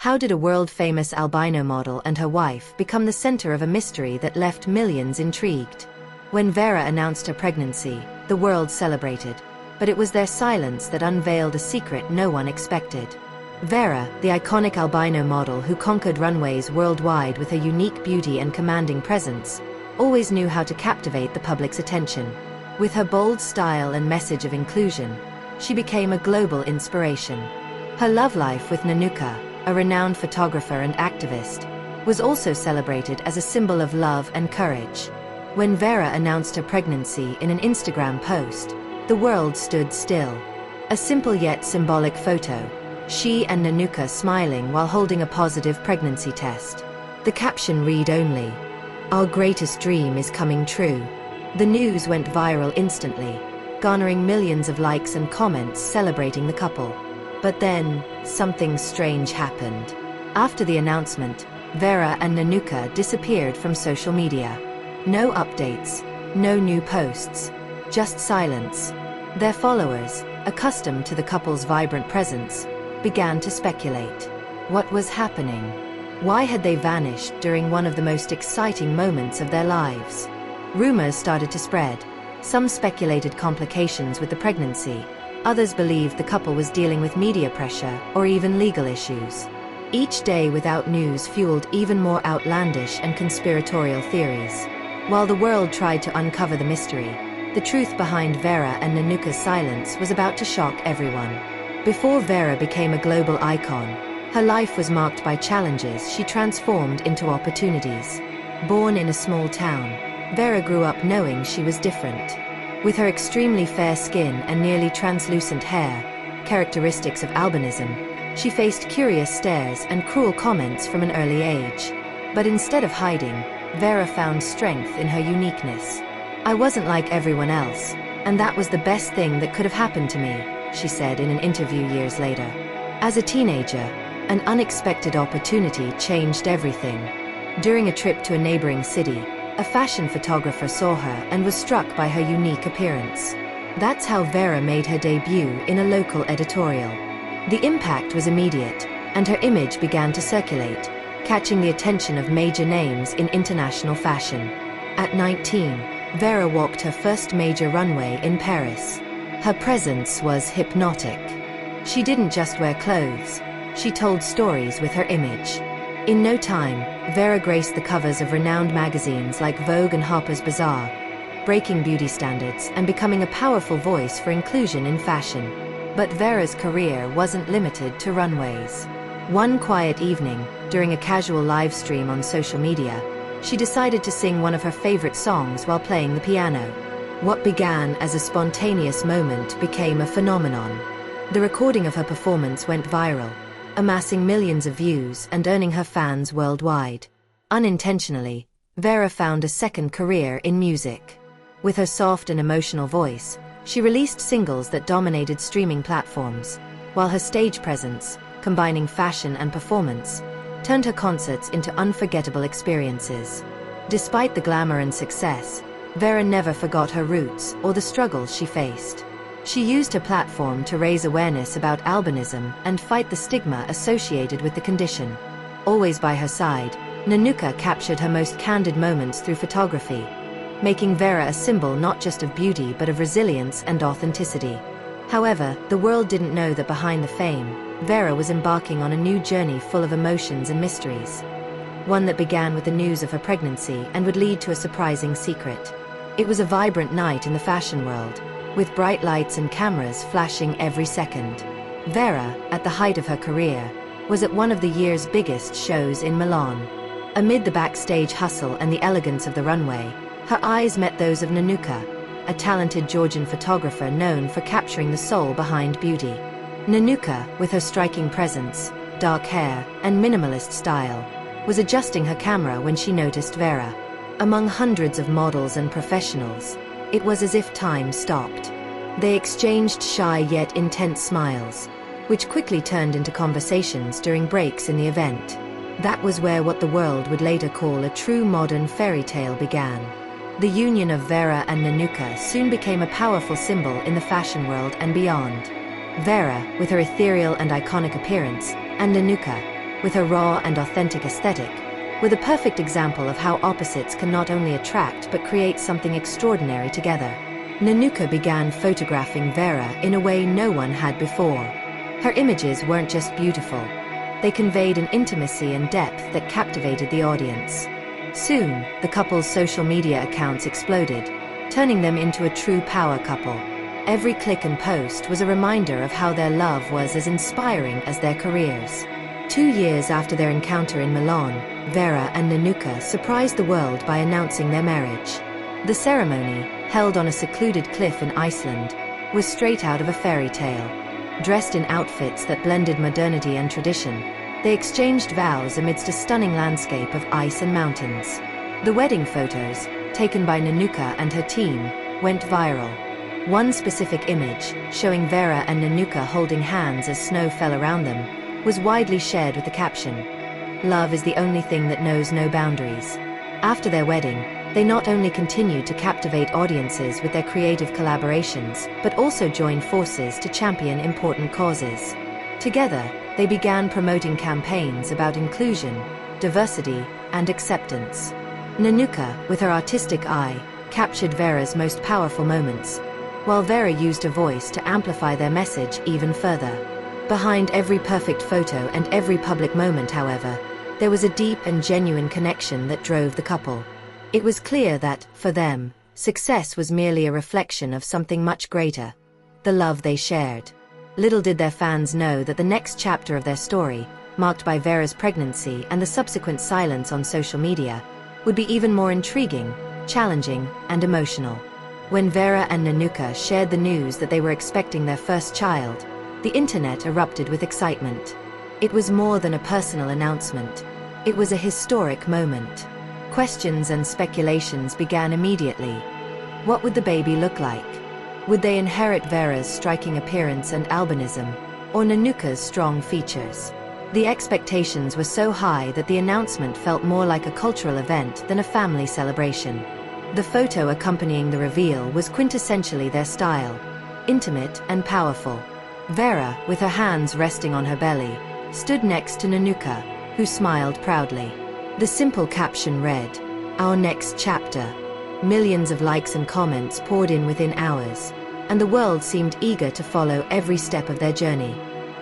How did a world-famous albino model and her wife become the center of a mystery that left millions intrigued? When Vera announced her pregnancy, the world celebrated, but it was their silence that unveiled a secret no one expected. Vera, the iconic albino model who conquered runways worldwide with her unique beauty and commanding presence, always knew how to captivate the public's attention. With her bold style and message of inclusion, she became a global inspiration. Her love life with Nanuka, a renowned photographer and activist, was also celebrated as a symbol of love and courage. When Vera announced her pregnancy in an Instagram post, the world stood still. A simple yet symbolic photo, she and Nanuka smiling while holding a positive pregnancy test. The caption read only, "Our greatest dream is coming true." The news went viral instantly, garnering millions of likes and comments celebrating the couple. But then, something strange happened. After the announcement, Vera and Nanuka disappeared from social media. No updates, no new posts, just silence. Their followers, accustomed to the couple's vibrant presence, began to speculate. What was happening? Why had they vanished during one of the most exciting moments of their lives? Rumors started to spread. Some speculated complications with the pregnancy. Others believed the couple was dealing with media pressure or even legal issues. Each day without news fueled even more outlandish and conspiratorial theories. While the world tried to uncover the mystery, the truth behind Vera and Nanuka's silence was about to shock everyone. Before Vera became a global icon, her life was marked by challenges she transformed into opportunities. Born in a small town, Vera grew up knowing she was different. With her extremely fair skin and nearly translucent hair, characteristics of albinism, she faced curious stares and cruel comments from an early age. But instead of hiding, Vera found strength in her uniqueness. "I wasn't like everyone else, and that was the best thing that could have happened to me," she said in an interview years later. As a teenager, an unexpected opportunity changed everything. During a trip to a neighboring city, a fashion photographer saw her and was struck by her unique appearance. That's how Vera made her debut in a local editorial. The impact was immediate, and her image began to circulate, catching the attention of major names in international fashion. At 19, Vera walked her first major runway in Paris. Her presence was hypnotic. She didn't just wear clothes, she told stories with her image. In no time, Vera graced the covers of renowned magazines like Vogue and Harper's Bazaar, breaking beauty standards and becoming a powerful voice for inclusion in fashion. But Vera's career wasn't limited to runways. One quiet evening, during a casual live stream on social media, she decided to sing one of her favorite songs while playing the piano. What began as a spontaneous moment became a phenomenon. The recording of her performance went viral, amassing millions of views and earning her fans worldwide. Unintentionally, Vera found a second career in music. With her soft and emotional voice, she released singles that dominated streaming platforms, while her stage presence, combining fashion and performance, turned her concerts into unforgettable experiences. Despite the glamour and success, Vera never forgot her roots or the struggles she faced. She used her platform to raise awareness about albinism and fight the stigma associated with the condition. Always by her side, Nanuka captured her most candid moments through photography, making Vera a symbol not just of beauty but of resilience and authenticity. However, the world didn't know that behind the fame, Vera was embarking on a new journey full of emotions and mysteries. One that began with the news of her pregnancy and would lead to a surprising secret. It was a vibrant night in the fashion world, with bright lights and cameras flashing every second. Vera, at the height of her career, was at one of the year's biggest shows in Milan. Amid the backstage hustle and the elegance of the runway, her eyes met those of Nanuka, a talented Georgian photographer known for capturing the soul behind beauty. Nanuka, with her striking presence, dark hair, and minimalist style, was adjusting her camera when she noticed Vera. Among hundreds of models and professionals, it was as if time stopped. They exchanged shy yet intense smiles, which quickly turned into conversations during breaks in the event. That was where what the world would later call a true modern fairy tale began. The union of Vera and Nanuka soon became a powerful symbol in the fashion world and beyond. Vera, with her ethereal and iconic appearance, and Nanuka, with her raw and authentic aesthetic, were the perfect example of how opposites can not only attract but create something extraordinary together. Nanuka began photographing Vera in a way no one had before. Her images weren't just beautiful. They conveyed an intimacy and depth that captivated the audience. Soon, the couple's social media accounts exploded, turning them into a true power couple. Every click and post was a reminder of how their love was as inspiring as their careers. 2 years after their encounter in Milan, Vera and Nanuka surprised the world by announcing their marriage. The ceremony, held on a secluded cliff in Iceland, was straight out of a fairy tale. Dressed in outfits that blended modernity and tradition, they exchanged vows amidst a stunning landscape of ice and mountains. The wedding photos, taken by Nanuka and her team, went viral. One specific image, showing Vera and Nanuka holding hands as snow fell around them, was widely shared with the caption, "Love is the only thing that knows no boundaries." After their wedding, they not only continued to captivate audiences with their creative collaborations, but also joined forces to champion important causes. Together, they began promoting campaigns about inclusion, diversity, and acceptance. Nanuka, with her artistic eye, captured Vera's most powerful moments, while Vera used her voice to amplify their message even further. Behind every perfect photo and every public moment, however, there was a deep and genuine connection that drove the couple. It was clear that, for them, success was merely a reflection of something much greater: the love they shared. Little did their fans know that the next chapter of their story, marked by Vera's pregnancy and the subsequent silence on social media, would be even more intriguing, challenging, and emotional. When Vera and Nanuka shared the news that they were expecting their first child, the internet erupted with excitement. It was more than a personal announcement. It was a historic moment. Questions and speculations began immediately. What would the baby look like? Would they inherit Vera's striking appearance and albinism, or Nanuka's strong features? The expectations were so high that the announcement felt more like a cultural event than a family celebration. The photo accompanying the reveal was quintessentially their style: intimate and powerful. Vera, with her hands resting on her belly, stood next to Nanuka, who smiled proudly. The simple caption read, "Our next chapter." Millions of likes and comments poured in within hours, and the world seemed eager to follow every step of their journey.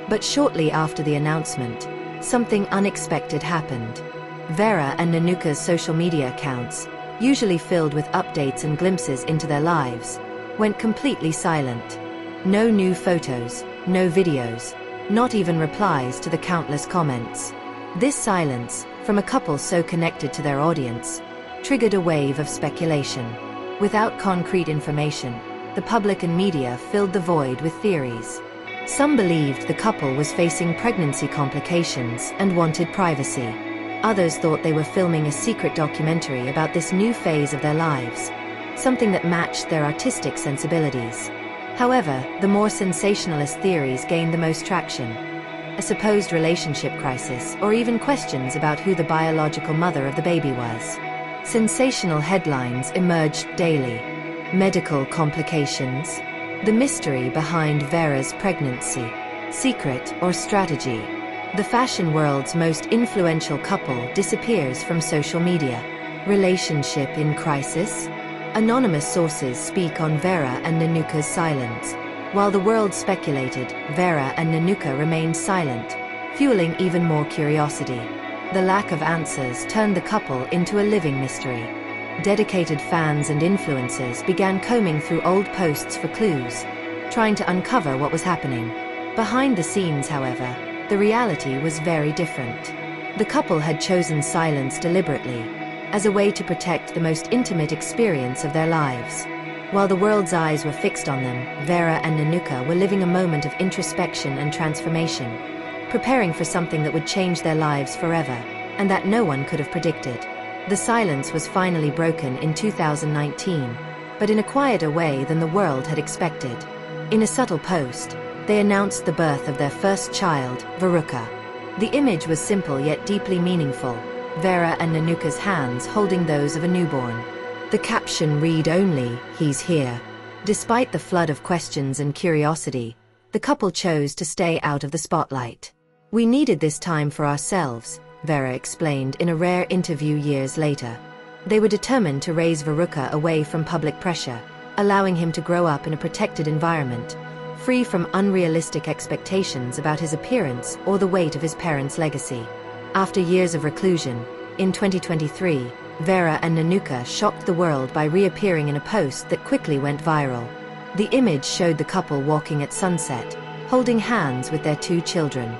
But shortly after the announcement, something unexpected happened. Vera and Nanuka's social media accounts, usually filled with updates and glimpses into their lives, went completely silent. No new photos, no videos, not even replies to the countless comments. This silence, from a couple so connected to their audience, triggered a wave of speculation. Without concrete information, the public and media filled the void with theories. Some believed the couple was facing pregnancy complications and wanted privacy. Others thought they were filming a secret documentary about this new phase of their lives, something that matched their artistic sensibilities. However, the more sensationalist theories gained the most traction: a supposed relationship crisis, or even questions about who the biological mother of the baby was. Sensational headlines emerged daily. Medical complications, the mystery behind Vera's pregnancy, secret or strategy. The fashion world's most influential couple disappears from social media. Relationship in crisis? Anonymous sources speak on Vera and Nanuka's silence. While the world speculated, Vera and Nanuka remained silent, fueling even more curiosity. The lack of answers turned the couple into a living mystery. Dedicated fans and influencers began combing through old posts for clues, trying to uncover what was happening. Behind the scenes, however, the reality was very different. The couple had chosen silence deliberately, as a way to protect the most intimate experience of their lives. While the world's eyes were fixed on them, Vera and Nanuka were living a moment of introspection and transformation, preparing for something that would change their lives forever, and that no one could have predicted. The silence was finally broken in 2019, but in a quieter way than the world had expected. In a subtle post, they announced the birth of their first child, Veruca. The image was simple yet deeply meaningful: Vera and Nanuka's hands holding those of a newborn. The caption read only, "He's here." Despite the flood of questions and curiosity, the couple chose to stay out of the spotlight. "We needed this time for ourselves," Vera explained in a rare interview years later. They were determined to raise Veruca away from public pressure, allowing him to grow up in a protected environment, free from unrealistic expectations about his appearance or the weight of his parents' legacy. After years of reclusion, in 2023, Vera and Nanuka shocked the world by reappearing in a post that quickly went viral. The image showed the couple walking at sunset, holding hands with their 2 children.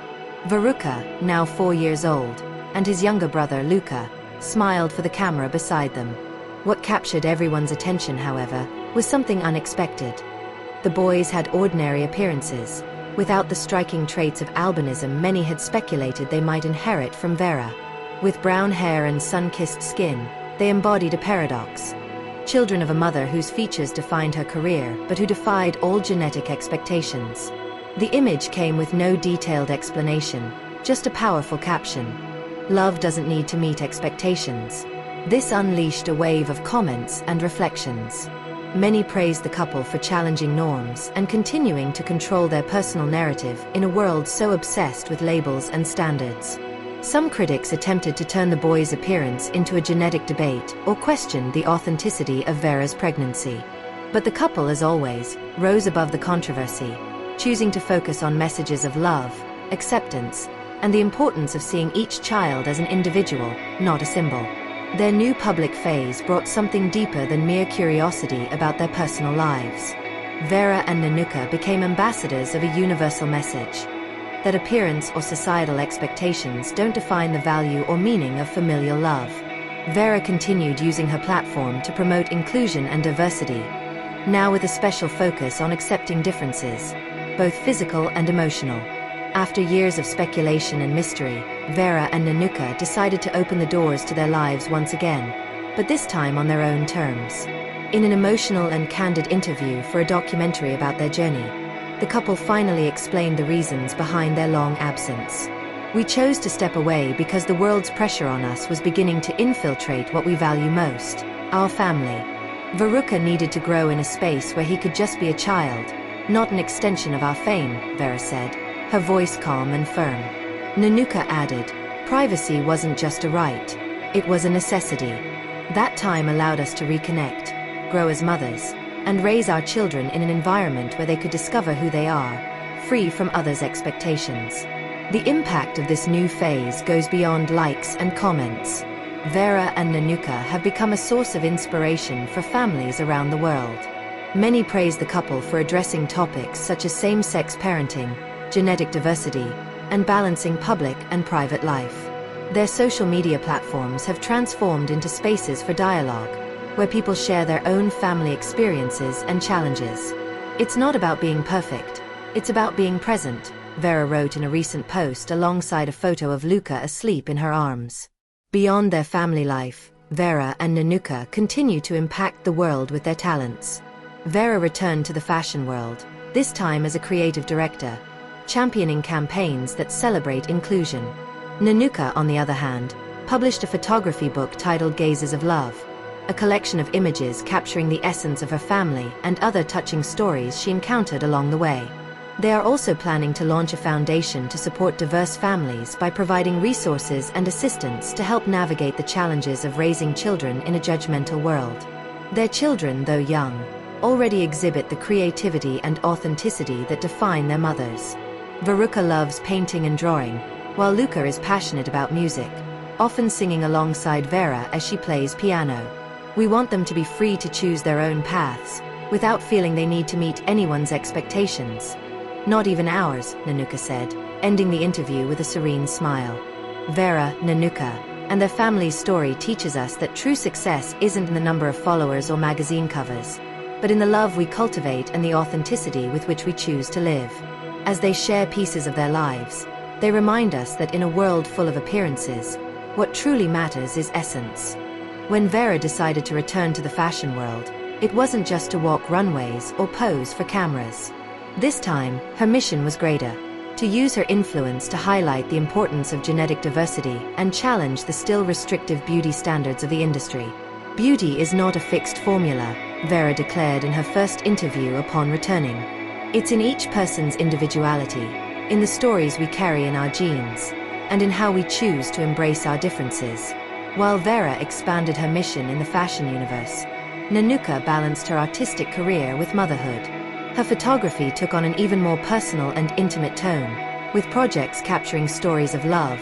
Veruca, now 4 years old, and his younger brother Luca, smiled for the camera beside them. What captured everyone's attention, however, was something unexpected. The boys had ordinary appearances, without the striking traits of albinism many had speculated they might inherit from Vera. With brown hair and sun-kissed skin, they embodied a paradox. Children of a mother whose features defined her career but who defied all genetic expectations. The image came with no detailed explanation, just a powerful caption. "Love doesn't need to meet expectations." This unleashed a wave of comments and reflections. Many praised the couple for challenging norms and continuing to control their personal narrative in a world so obsessed with labels and standards. Some critics attempted to turn the boys' appearance into a genetic debate or questioned the authenticity of Vera's pregnancy. But the couple, as always, rose above the controversy, choosing to focus on messages of love, acceptance, and the importance of seeing each child as an individual, not a symbol. Their new public phase brought something deeper than mere curiosity about their personal lives. Vera and Nanuka became ambassadors of a universal message: that appearance or societal expectations don't define the value or meaning of familial love. Vera continued using her platform to promote inclusion and diversity, now with a special focus on accepting differences, both physical and emotional. After years of speculation and mystery, Vera and Nanuka decided to open the doors to their lives once again, but this time on their own terms. In an emotional and candid interview for a documentary about their journey, the couple finally explained the reasons behind their long absence. "We chose to step away because the world's pressure on us was beginning to infiltrate what we value most, our family. Veruca needed to grow in a space where he could just be a child, not an extension of our fame," Vera said, her voice calm and firm. Nanuka added, "Privacy wasn't just a right, it was a necessity. That time allowed us to reconnect, grow as mothers, and raise our children in an environment where they could discover who they are, free from others' expectations." The impact of this new phase goes beyond likes and comments. Vera and Nanuka have become a source of inspiration for families around the world. Many praise the couple for addressing topics such as same-sex parenting, genetic diversity, and balancing public and private life. Their social media platforms have transformed into spaces for dialogue, where people share their own family experiences and challenges. "It's not about being perfect, it's about being present," Vera wrote in a recent post alongside a photo of Luca asleep in her arms. Beyond their family life, Vera and Nanuka continue to impact the world with their talents. Vera returned to the fashion world, this time as a creative director, championing campaigns that celebrate inclusion. Nanuka, on the other hand, published a photography book titled Gazes of Love, a collection of images capturing the essence of her family and other touching stories she encountered along the way. They are also planning to launch a foundation to support diverse families by providing resources and assistance to help navigate the challenges of raising children in a judgmental world. Their children, though young, already exhibit the creativity and authenticity that define their mothers. Veruca loves painting and drawing, while Luca is passionate about music, often singing alongside Vera as she plays piano. "We want them to be free to choose their own paths, without feeling they need to meet anyone's expectations. Not even ours," Nanuka said, ending the interview with a serene smile. Vera, Nanuka, and their family's story teaches us that true success isn't in the number of followers or magazine covers, but in the love we cultivate and the authenticity with which we choose to live. As they share pieces of their lives, they remind us that in a world full of appearances, what truly matters is essence. When Vera decided to return to the fashion world, it wasn't just to walk runways or pose for cameras. This time, her mission was greater: to use her influence to highlight the importance of genetic diversity and challenge the still restrictive beauty standards of the industry. "Beauty is not a fixed formula," Vera declared in her first interview upon returning. "It's in each person's individuality, in the stories we carry in our genes, and in how we choose to embrace our differences. While Vera expanded her mission in the fashion universe, Nanuka balanced her artistic career with motherhood. Her photography took on an even more personal and intimate tone, with projects capturing stories of love,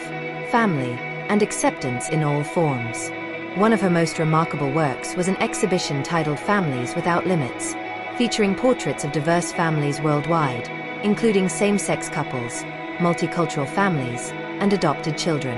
family, and acceptance in all forms. One of her most remarkable works was an exhibition titled Families Without Limits, featuring portraits of diverse families worldwide, including same-sex couples, multicultural families, and adopted children.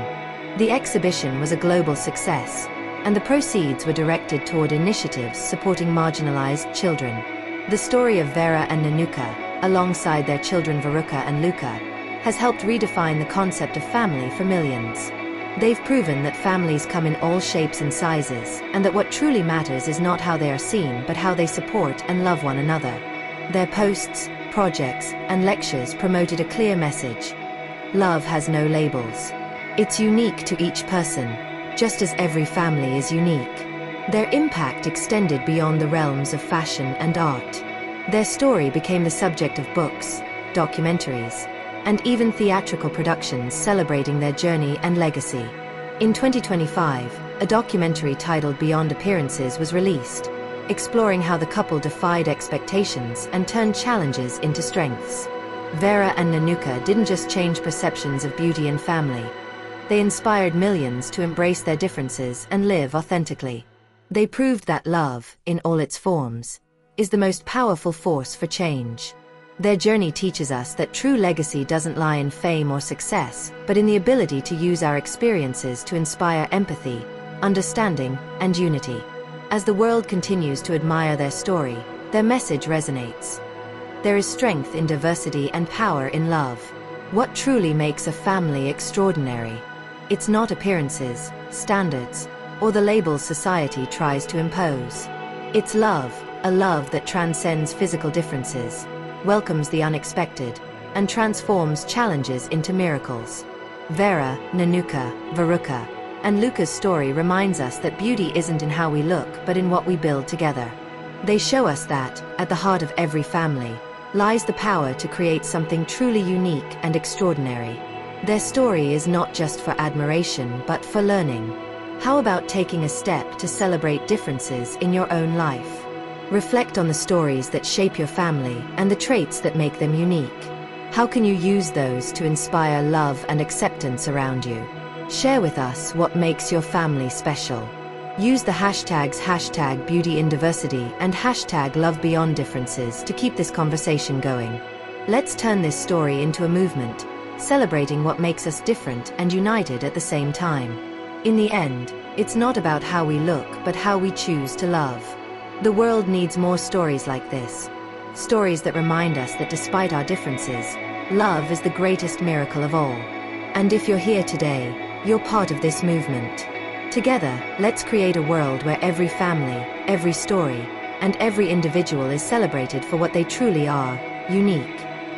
The exhibition was a global success, and the proceeds were directed toward initiatives supporting marginalized children. The story of Vera and Nanuka, alongside their children Veruca and Luca, has helped redefine the concept of family for millions. They've proven that families come in all shapes and sizes, and that what truly matters is not how they are seen but how they support and love one another. Their posts, projects, and lectures promoted a clear message. Love has no labels. It's unique to each person, just as every family is unique. Their impact extended beyond the realms of fashion and art. Their story became the subject of books, documentaries, and even theatrical productions celebrating their journey and legacy. In 2025, a documentary titled Beyond Appearances was released, exploring how the couple defied expectations and turned challenges into strengths. Vera and Nanuka didn't just change perceptions of beauty and family. They inspired millions to embrace their differences and live authentically. They proved that love, in all its forms, is the most powerful force for change. Their journey teaches us that true legacy doesn't lie in fame or success, but in the ability to use our experiences to inspire empathy, understanding, and unity. As the world continues to admire their story, their message resonates. There is strength in diversity and power in love. What truly makes a family extraordinary? It's not appearances, standards, or the labels society tries to impose. It's love, a love that transcends physical differences, welcomes the unexpected, and transforms challenges into miracles. Vera, Nanuka, Veruca, and Luca's story reminds us that beauty isn't in how we look but in what we build together. They show us that, at the heart of every family, lies the power to create something truly unique and extraordinary. Their story is not just for admiration but for learning. How about taking a step to celebrate differences in your own life? Reflect on the stories that shape your family and the traits that make them unique. How can you use those to inspire love and acceptance around you? Share with us what makes your family special. Use the hashtags #BeautyInDiversity and #LoveBeyondDifferences to keep this conversation going. Let's turn this story into a movement, celebrating what makes us different and united at the same time. In the end, it's not about how we look but how we choose to love. The world needs more stories like this. Stories that remind us that despite our differences, love is the greatest miracle of all. And if you're here today, you're part of this movement. Together, let's create a world where every family, every story, and every individual is celebrated for what they truly are, unique.